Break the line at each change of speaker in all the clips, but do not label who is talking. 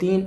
3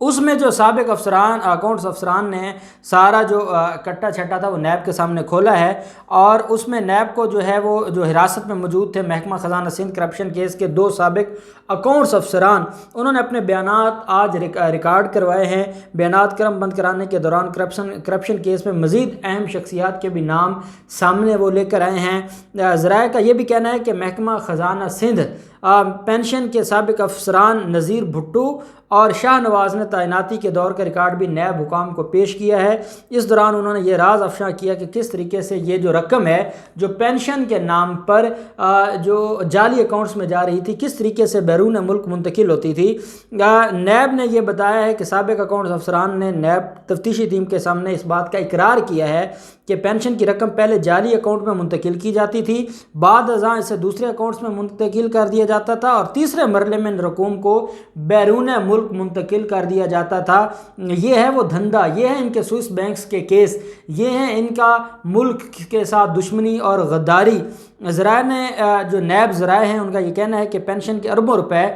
اس میں جو سابق افسران اکاؤنٹس افسران نے سارا جو کٹا چھٹا تھا وہ نیب کے سامنے کھولا ہے، اور اس میں نیب کو جو ہے وہ جو حراست میں موجود تھے محکمہ خزانہ سندھ کرپشن کیس کے 2 سابق اکاؤنٹس افسران، انہوں نے اپنے بیانات آج ریکارڈ کروائے ہیں۔ بیانات کرم بند کرانے کے دوران کرپشن کیس میں مزید اہم شخصیات کے بھی نام سامنے وہ لے کر آئے ہیں۔ ذرائع کا یہ بھی کہنا ہے کہ محکمہ خزانہ سندھ پینشن کے سابق افسران نذیر بھٹو اور شاہ نواز نے تعیناتی کے دور کا ریکارڈ بھی نیب حکام کو پیش کیا ہے۔ اس دوران انہوں نے یہ راز افشاں کیا کہ کس طریقے سے یہ جو رقم ہے جو پینشن کے نام پر جو جعلی اکاؤنٹس میں جا رہی تھی کس طریقے سے بیرون ملک منتقل ہوتی تھی۔ نیب نے یہ بتایا ہے کہ سابق اکاؤنٹس افسران نے نیب تفتیشی ٹیم کے سامنے اس بات کا اقرار کیا ہے کہ پینشن کی رقم پہلے جعلی اکاؤنٹ میں منتقل کی جاتی تھی، بعد ازاں اسے دوسرے اکاؤنٹس میں منتقل کر دیا جاتا تھا، اور تیسرے مرحلے میں ان رقوم کو بیرون ملک منتقل کر دیا جاتا تھا۔ یہ ہے وہ دھندا، یہ ہے ان کے سوئس بینکس کے کیس، یہ ہے ان کا ملک کے ساتھ دشمنی اور غداری۔ ذرائع نے جو نیب ذرائع ہیں ان کا یہ کہنا ہے کہ پینشن کے اربوں روپے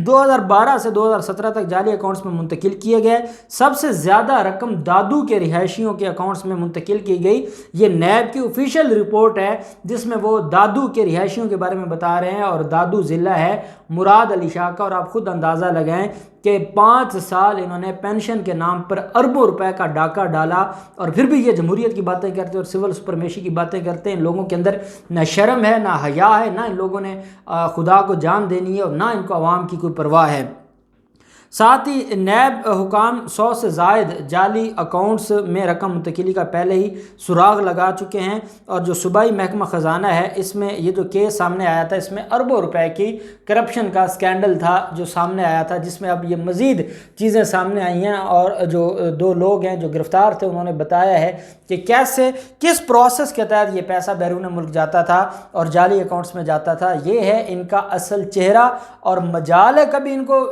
2012 سے 2017 تک جعلی اکاؤنٹس میں منتقل کیے گئے۔ سب سے زیادہ رقم دادو کے رہائشیوں کے اکاؤنٹس میں منتقل کی گئی۔ یہ نیب کی آفیشیل رپورٹ ہے جس میں وہ دادو کے رہائشیوں کے بارے میں بتا رہے ہیں، اور دادو ضلع ہے مراد علی شاہ کا، اور آپ خود اندازہ لگائیں کہ 5 سال انہوں نے پینشن کے نام پر اربوں روپے کا ڈاکہ ڈالا، اور پھر بھی یہ جمہوریت کی باتیں کرتے اور سول سپرمیشی کی باتیں کرتے ہیں۔ ان لوگوں کے اندر نہ شرم ہے، نہ حیا ہے، نہ ان لوگوں نے خدا کو جان دینی ہے، اور نہ ان کو عوام کی کوئی پرواہ ہے۔ ساتھ ہی نیب حکام 100 سے زائد جعلی اکاؤنٹس میں رقم منتقلی کا پہلے ہی سراغ لگا چکے ہیں، اور جو صوبائی محکمہ خزانہ ہے اس میں یہ جو کیس سامنے آیا تھا اس میں اربوں روپے کی کرپشن کا سکینڈل تھا جو سامنے آیا تھا، جس میں اب یہ مزید چیزیں سامنے آئی ہیں، اور جو 2 لوگ ہیں جو گرفتار تھے انہوں نے بتایا ہے کہ کیسے کس پروسیس کے تحت یہ پیسہ بیرون ملک جاتا تھا اور جعلی اکاؤنٹس میں جاتا تھا۔ یہ ہے ان کا اصل چہرہ، اور مجال ہے کبھی ان کو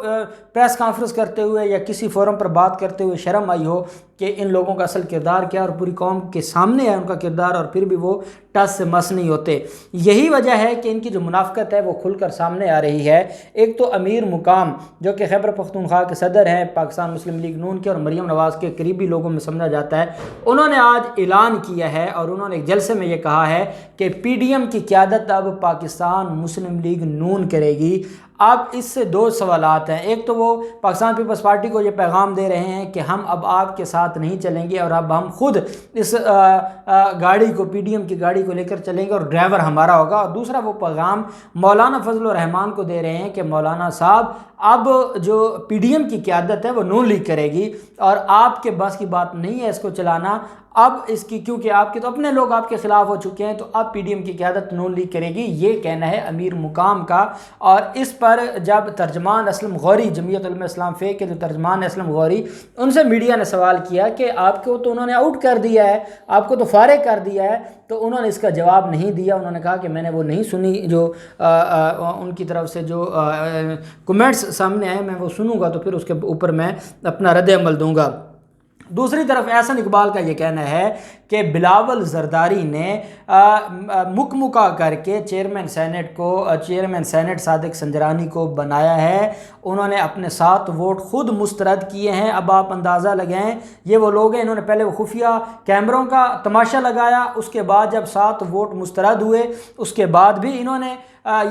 پریس کانفرنس کرتے ہوئے یا کسی فورم پر بات کرتے ہوئے شرم آئی ہو کہ ان لوگوں کا اصل کردار کیا، اور پوری قوم کے سامنے ہے ان کا کردار، اور پھر بھی وہ ٹس سے مس نہیں ہوتے۔ یہی وجہ ہے کہ ان کی جو منافقت ہے وہ کھل کر سامنے آ رہی ہے۔ ایک تو امیر مقام جو کہ خیبر پختونخوا کے صدر ہیں پاکستان مسلم لیگ نون کے اور مریم نواز کے قریبی لوگوں میں سمجھا جاتا ہے، انہوں نے آج اعلان کیا ہے، اور انہوں نے ایک جلسے میں یہ کہا ہے کہ پی ڈی ایم کی قیادت اب پاکستان مسلم لیگ نون کرے گی۔ اب اس سے 2 سوالات ہیں۔ ایک تو وہ پاکستان پیپلز پارٹی کو یہ پیغام دے رہے ہیں کہ ہم اب آپ کے ساتھ نہیں چلیں گے، اور اب ہم خود اس گاڑی کو پی ڈی ایم کی گاڑی کو لے کر چلیں گے اور ڈرائیور ہمارا ہوگا۔ اور دوسرا وہ پیغام مولانا فضل الرحمان کو دے رہے ہیں کہ مولانا صاحب اب جو پی ڈی ایم کی قیادت ہے وہ نون لیگ کرے گی، اور آپ کے بس کی بات نہیں ہے اس کو چلانا۔ اب اس کی کیونکہ آپ کے تو اپنے لوگ آپ کے خلاف ہو چکے ہیں، تو اب پی ڈی ایم کی قیادت نون لیگ کرے گی، یہ کہنا ہے امیر مقام کا۔ اور اس پر جب ترجمان اسلم غوری، جمعیت علماء اسلام فے کے جو ترجمان اسلم غوری، ان سے میڈیا نے سوال کیا کہ آپ کو تو انہوں نے آؤٹ کر دیا ہے، آپ کو تو فارغ کر دیا ہے، تو انہوں نے اس کا جواب نہیں دیا۔ انہوں نے کہا کہ میں نے وہ نہیں سنی، جو ان کی طرف سے جو کمنٹس سامنے آئے میں وہ سنوں گا تو پھر اس کے اوپر میں اپنا رد عمل دوں گا۔ دوسری طرف احسن اقبال کا یہ کہنا ہے کہ بلاول زرداری نے مکمکا کر کے چیئرمین سینٹ صادق سنجرانی کو بنایا ہے، انہوں نے اپنے 7 ووٹ خود مسترد کیے ہیں۔ اب آپ اندازہ لگائیں یہ وہ لوگ ہیں، انہوں نے پہلے وہ خفیہ کیمروں کا تماشا لگایا، اس کے بعد جب 7 ووٹ مسترد ہوئے اس کے بعد بھی انہوں نے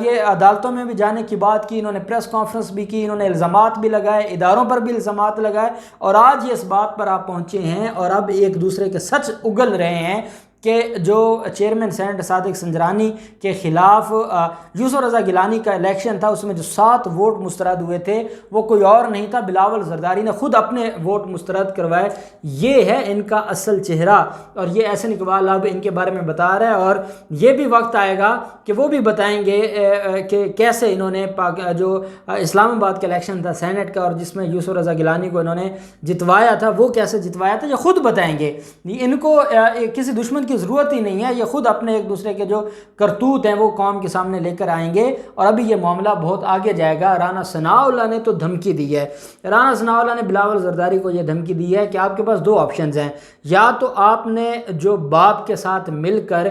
یہ عدالتوں میں بھی جانے کی بات کی، انہوں نے پریس کانفرنس بھی کی، انہوں نے الزامات بھی لگائے، اداروں پر بھی الزامات لگائے، اور آج یہ اس بات پر آپ پہنچے ہیں، اور اب ایک دوسرے کے سچ اگل رہے ہیں کہ جو چیئرمین سینٹ صادق سنجرانی کے خلاف یوسف رضا گیلانی کا الیکشن تھا اس میں جو 7 ووٹ مسترد ہوئے تھے وہ کوئی اور نہیں تھا، بلاول زرداری نے خود اپنے ووٹ مسترد کروائے۔ یہ ہے ان کا اصل چہرہ، اور یہ احسن اقبال اب ان کے بارے میں بتا رہا ہے، اور یہ بھی وقت آئے گا کہ وہ بھی بتائیں گے کہ کیسے انہوں نے جو اسلام آباد کا الیکشن تھا سینٹ کا، اور جس میں یوسف رضا گیلانی کو انہوں نے جتوایا تھا، وہ کیسے جتوایا تھا یہ خود بتائیں گے۔ ان کو کسی دشمن کی کی ضرورت ہی نہیں ہے، یہ خود اپنے ایک دوسرے کے جو کرتوت ہیں وہ قوم کے سامنے لے کر آئیں گے اور ابھی یہ معاملہ بہت آگے جائے گا۔ رانا ثناءاللہ نے تو دھمکی دی ہے، رانا ثناءاللہ نے بلاول زرداری کو یہ دھمکی دی ہے کہ آپ کے پاس دو آپشنز ہیں، یا تو آپ نے جو باپ کے ساتھ مل کر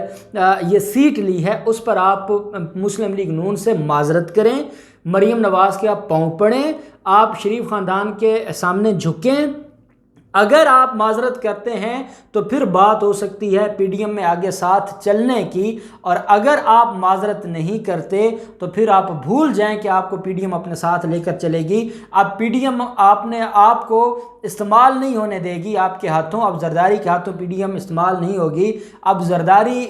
یہ سیٹ لی ہے اس پر آپ مسلم لیگ نون سے معذرت کریں، مریم نواز کے آپ پاؤں پڑیں، آپ شریف خاندان کے سامنے جھکیں۔ اگر آپ معذرت کرتے ہیں تو پھر بات ہو سکتی ہے پی ڈی ایم میں آگے ساتھ چلنے کی، اور اگر آپ معذرت نہیں کرتے تو پھر آپ بھول جائیں کہ آپ کو پی ڈی ایم اپنے ساتھ لے کر چلے گی۔ اب پی ڈی ایم آپ کو استعمال نہیں ہونے دے گی آپ کے ہاتھوں، اب زرداری کے ہاتھوں پی ڈی ایم استعمال نہیں ہوگی، اب زرداری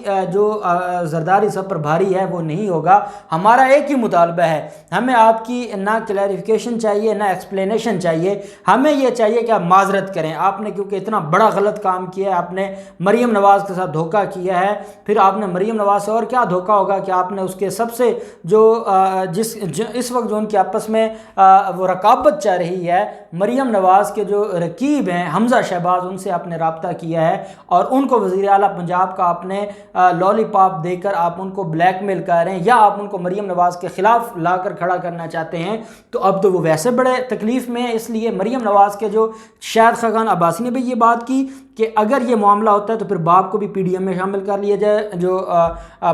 زرداری سب پر بھاری ہے وہ نہیں ہوگا۔ ہمارا ایک ہی مطالبہ ہے، ہمیں آپ کی نہ کلیریفیکیشن چاہیے نہ ایکسپلینیشن چاہیے، ہمیں یہ چاہیے کہ آپ معذرت کریں۔ آپ نے کیونکہ اتنا بڑا غلط کام کیا ہے، آپ نے مریم نواز کے ساتھ دھوکہ کیا ہے، پھر آپ نے مریم نواز سے اور کیا دھوکہ ہوگا کہ آپ نے اس کے سب سے اس وقت جو ان کے آپس میں وہ رقابت چل رہی ہے، مریم نواز کے جو رقیب ہیں حمزہ شہباز، ان سے آپ نے رابطہ کیا ہے اور ان کو وزیر اعلیٰ پنجاب کا آپ نے لالی پاپ دے کر آپ ان کو بلیک میل کر رہے ہیں، یا آپ ان کو مریم نواز کے خلاف لا کر کھڑا کرنا چاہتے ہیں۔ تو اب تو وہ ویسے بڑے تکلیف میں ہیں، اس لیے مریم نواز کے جو شاہد خاقان عباسی نے بھی یہ بات کی کہ اگر یہ معاملہ ہوتا ہے تو پھر باپ کو بھی پی ڈی ایم میں شامل کر لیا جائے، جو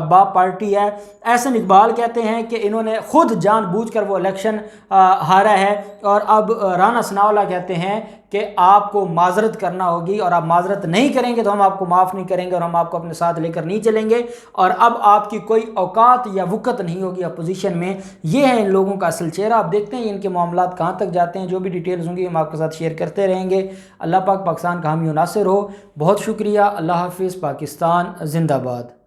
باپ پارٹی ہے۔ احسن اقبال کہتے ہیں کہ انہوں نے خود جان بوجھ کر وہ الیکشن ہارا ہے، اور اب رانا ثناءاللہ کہتے ہیں کہ آپ کو معذرت کرنا ہوگی، اور آپ معذرت نہیں کریں گے تو ہم آپ کو معاف نہیں کریں گے اور ہم آپ کو اپنے ساتھ لے کر نہیں چلیں گے، اور اب آپ کی کوئی اوقات یا وقت نہیں ہوگی اپوزیشن میں۔ یہ ہے ان لوگوں کا اصل چہرہ۔ آپ دیکھتے ہیں ان کے معاملات کہاں تک جاتے ہیں، جو بھی ڈیٹیلز ہوں گی ہم آپ کے ساتھ شیئر کرتے رہیں گے۔ اللہ پاک پاکستان کا حامی و ناصر ہو۔ بہت شکریہ، اللہ حافظ، پاکستان زندہ باد۔